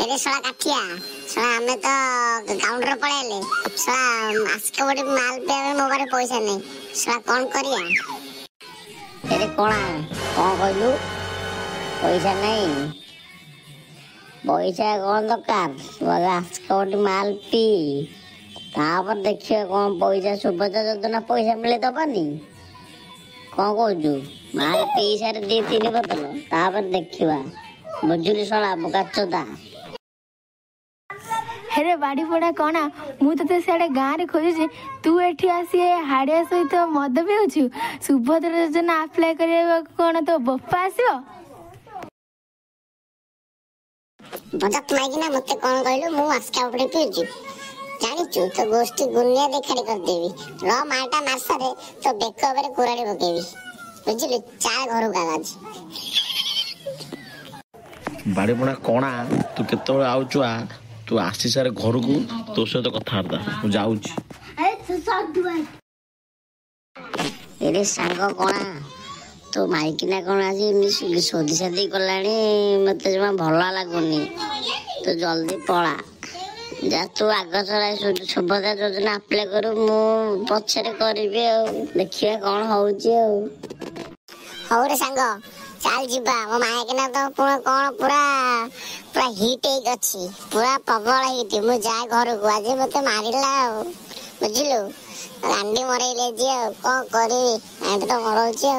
अरे साला काठिया साला हमें तो काउंटर पळेले साला आस्के बडी माल पे मो बारे पैसा नहीं साला कौन करिया। अरे कोणा कौन कहलु पैसा नहीं पैसा कौन दरकार आस्के बडी माल पी तापर देखिए कौन पैसा सुभद्रा योजना पैसा मिले दबानी कौन कहजु माल पी सारे दी तीन बोतल तापर देखिवा बुझुली साला बुकाचोदा। हेरे बाड़ी पड़ा कौना मु तो सियाड़े गाँव रे खोजुची तू एठी आसी हाड़िया सहित मद पिउछु सुभद्रा योजना अप्लाई करबा कोन तो बप्पा आसीबो। बजट मागिना मते कोन कहलो मु आस्का उपडे पिउछु जानिछु तो गोष्ठी गुनिया देखाड़ी कर देवी र माटा मारसरे तो बेक ओबरे कुराडी पकेबी बुझिले चार घर कागज। बाड़ी पड़ा कोणा तू केतोळे आउचुआ तू आसी सारे घर को तो सहित कथबार्ता मु जाउची। अरे सांग कोणा तो माइकिना कोण आज सोधी साधी कलानी मत जमा भला लागुनी तो जल्दी पळा जा तू आग चला सुभद्रा योजना अप्लाई करू मु पछरे करबी देखिए कोन होउची हौ रे सांग चाल जीवा मो माइकिना तो पूरा कोन पूरा पूरा हिट एक अछि पूरा प्रबल हिट मु जा घर को आज मते मारिला बुझिलु गांडी मरेले जे को करी एत तो मरौची।